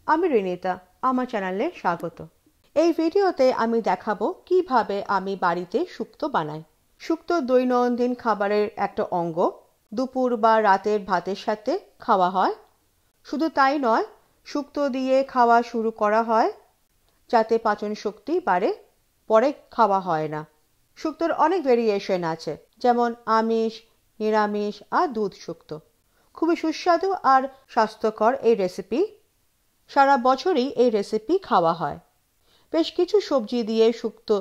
আমি রিনিতা, আমার চ্যানেলে স্বাগত। এই ভিডিওতে আমি দেখাবো কিভাবে আমি বাড়িতে শুক্তো বানাই। শুক্তো দৈনন্দিন খাবারের একটা অঙ্গ। দুপুর বা রাতের ভাতের সাথে খাওয়া হয়। শুধু তাই নয়, শুক্তো দিয়ে খাওয়া শুরু করা হয় যাতে পাচন শক্তি বাড়ে, পরে খাওয়া হয় না। শুক্তোর অনেক ভেরিয়েশন আছে, যেমন আমিষ, নিরামিষ আর দুধ শুক্তো। খুবই সুস্বাদু আর স্বাস্থ্যকর এই রেসিপি। সারা বছরই এই রেসিপি খাওয়া হয়। বেশ কিছু সবজি দিয়ে শুক্তো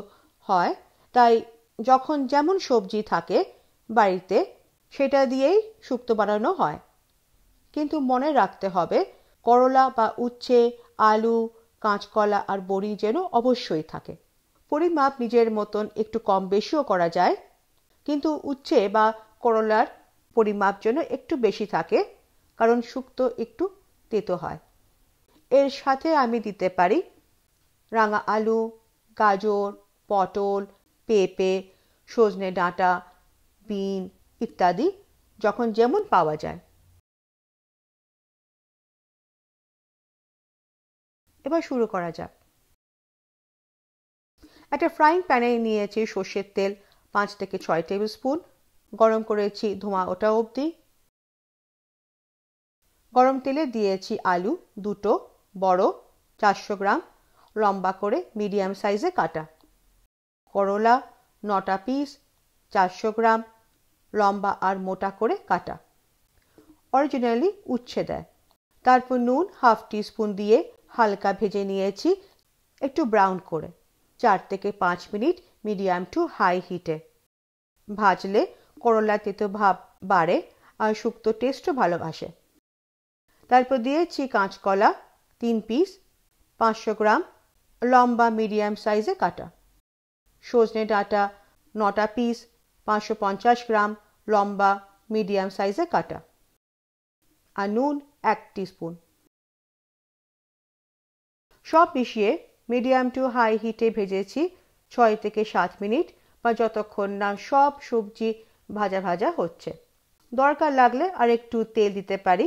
হয়, তাই যখন যেমন সবজি থাকে বাড়িতে সেটা দিয়েই শুক্তো বানানো হয়। কিন্তু মনে রাখতে হবে, করলা বা উচ্ছে, আলু, কাঁচকলা আর বড়ি যেন অবশ্যই থাকে। পরিমাপ নিজের মতন একটু কম বেশিও করা যায়, কিন্তু উচ্ছে বা করলার পরিমাপ যেন একটু বেশি থাকে, কারণ শুক্তো একটু তেতো হয়। এর সাথে আমি দিতে পারি রাঙা আলু, গাজর, পটল, পেঁপে, সজনে ডাঁটা, বিন ইত্যাদি, যখন যেমন পাওয়া যায়। এবার শুরু করা যাক। একটা ফ্রাইং প্যানে নিয়েছি সর্ষের তেল 5 থেকে 6 টেবিল স্পুন। গরম করেছি ধোঁয়া ওঠা অবধি। গরম তেলে দিয়েছি আলু দুটো বড়, 400 গ্রাম, লম্বা করে মিডিয়াম সাইজে কাটা। করলা 9টা পিস, 400 গ্রাম, লম্বা আর মোটা করে কাটা। অরিজিনালি উচ্ছে দেয়। তারপর নুন হাফ টিস্পুন দিয়ে হালকা ভেজে নিয়েছি, একটু ব্রাউন করে। 4 থেকে 5 মিনিট মিডিয়াম টু হাই হিটে ভাজলে করলা তেতো ভাব বাড়ে আর শুক্তো টেস্টও ভালো আসে। তারপর দিয়েছি কাঁচকলা 3 পিস, 500 গ্রাম, লম্বা মিডিয়াম সাইজে কাটা। সজনে ডাঁটা 9টা পিস, 550 গ্রাম, লম্বা মিডিয়াম সাইজে কাটা। আর নুন 1 টিস্পুন। সব মিশিয়ে মিডিয়াম টু হাই হিটে ভেজেছি 6 থেকে 7 মিনিট, বা যতক্ষণ না সব সবজি ভাজা ভাজা হচ্ছে। দরকার লাগলে আর একটু তেল দিতে পারি।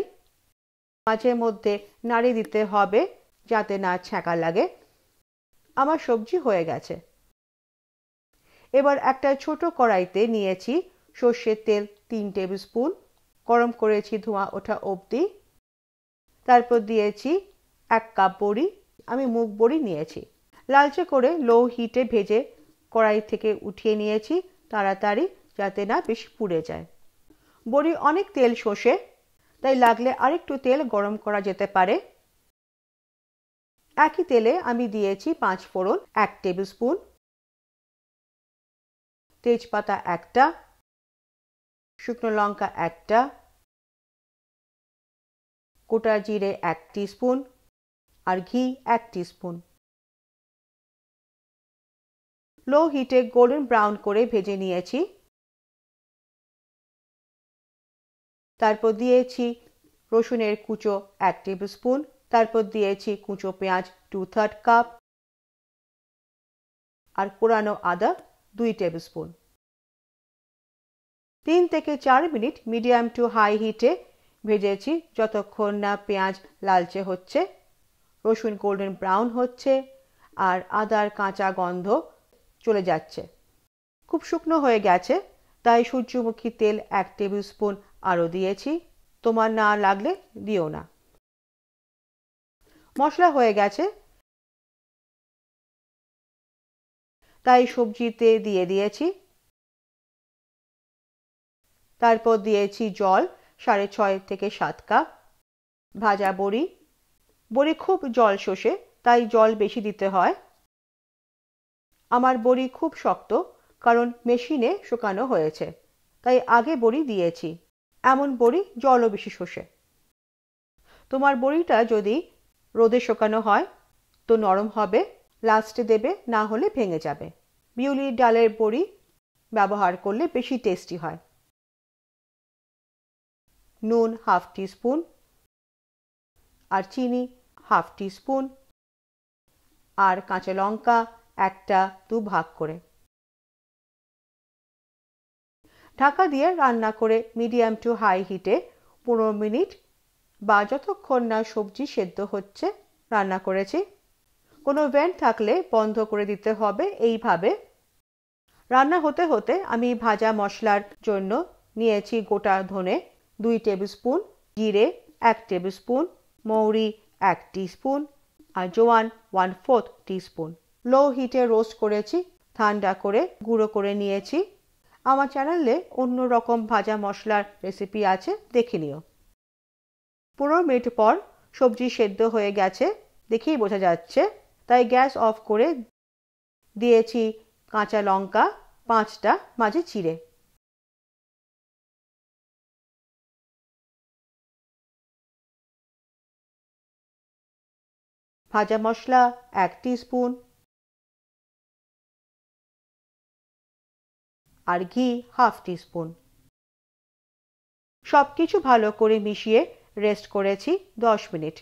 মাঝে মধ্যে নাড়িয়ে দিতে হবে যাতে না ছ্যাঁকা লাগে। আমার সবজি হয়ে গেছে। এবার একটা ছোট কড়াইতে নিয়েছি সর্ষের তেল 3 টেবিল স্পুন। গরম করেছি ধোঁয়া ওঠা অবধি। তারপর দিয়েছি 1 কাপ বড়ি। আমি মুগ বড়ি নিয়েছি। লালচে করে লো হিটে ভেজে কড়াই থেকে উঠিয়ে নিয়েছি তাড়াতাড়ি, যাতে না বেশি পুড়ে যায়। বড়ি অনেক তেল শোষে, তাই লাগলে আরেকটু তেল গরম করা যেতে পারে। একই তেলে আমি দিয়েছি 5 ফোড়ন 1 টেবিল স্পুন, তেজপাতা 1টা, শুকনো লঙ্কা 1টা, গোটা জিরে 1 টিস্পুন আর ঘি 1 টিস্পুন। লো হিটে গোল্ডেন ব্রাউন করে ভেজে নিয়েছি। তারপর দিয়েছি রসুনের কুচো 1 টেবিল স্পুন। তারপর দিয়েছি কুচো পেঁয়াজ 2/3 কাপ আর কোরানো আদা 2 টেবিল স্পুন। 3 থেকে 4 মিনিট মিডিয়াম টু হাই হিটে ভেজেছি যতক্ষণ না পেঁয়াজ লালচে হচ্ছে, রসুন গোল্ডেন ব্রাউন হচ্ছে আর আদার কাঁচা গন্ধ চলে যাচ্ছে। খুব শুকনো হয়ে গেছে, তাই সূর্যমুখী তেল 1 টেবিল স্পুন আরও দিয়েছি। তোমার না লাগলে দিও না। মশলা হয়ে গেছে, তাই সবজিতে দিয়ে দিয়েছি। তারপর দিয়েছি জল 6.5 থেকে 7 কাপ। ভাজা বড়ি। বড়ি খুব জল শোষে, তাই জল বেশি দিতে হয়। আমার বড়ি খুব শক্ত, কারণ মেশিনে শুকানো হয়েছে, তাই আগে বড়ি দিয়েছি। এমন বড়ি জলও বেশি শোষে। তোমার বড়িটা যদি রোদে শুকানো হয় তো নরম হবে, লাস্টে দেবে, না হলে ভেঙে যাবে। বিউলির ডালের বড়ি ব্যবহার করলে বেশি টেস্টি হয়। নুন হাফ টিস্পুন আর চিনি হাফ টিস্পুন আর কাঁচা লঙ্কা 1টা 2 ভাগ করে। ঢাকা দিয়ে রান্না করে মিডিয়াম টু হাই হিটে 15 মিনিট বা যতক্ষণ না সবজি সেদ্ধ হচ্ছে রান্না করেছি। কোনো ভেন্ট থাকলে বন্ধ করে দিতে হবে। এইভাবে রান্না হতে হতে আমি ভাজা মশলার জন্য নিয়েছি গোটা ধনে 2 টেবিল স্পুন, জিরে 1 টেবিল স্পুন, মৌরি 1 টিস্পুন আর জোয়ান 1/4 টিস্পুন। লো হিটে রোস্ট করেছি, ঠান্ডা করে গুঁড়ো করে নিয়েছি। আমার চ্যানেলে অন্য রকম ভাজা মশলার রেসিপি আছে, দেখে নিও। 15 মিনিট পর সবজি সেদ্ধ হয়ে গেছে, দেখেই বোঝা যাচ্ছে। তাই গ্যাস অফ করে দিয়েছি কাঁচা লঙ্কা 5টা মাঝে চিড়ে। ভাজা মশলা 1 টিস্পুন আর ঘি 1/2 টিস্পুন। সবকিছু ভালো করে মিশিয়ে রেস্ট করেছি 10 মিনিট।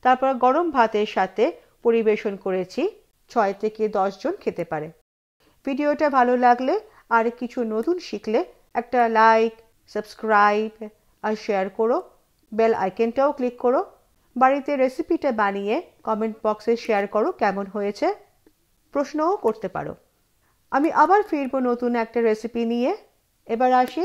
তারপর গরম ভাতের সাথে পরিবেশন করেছি। 6 থেকে 10 জন খেতে পারে। ভিডিওটা ভালো লাগলে আর কিছু নতুন শিখলে একটা লাইক, সাবস্ক্রাইব আর শেয়ার করো। বেল আইকনটাও ক্লিক করো। বাড়িতে রেসিপিটা বানিয়ে কমেন্ট বক্সে শেয়ার করো কেমন হয়েছে। প্রশ্নও করতে পারো। আমি আবার ফিরবো নতুন একটা রেসিপি নিয়ে। এবার আসি।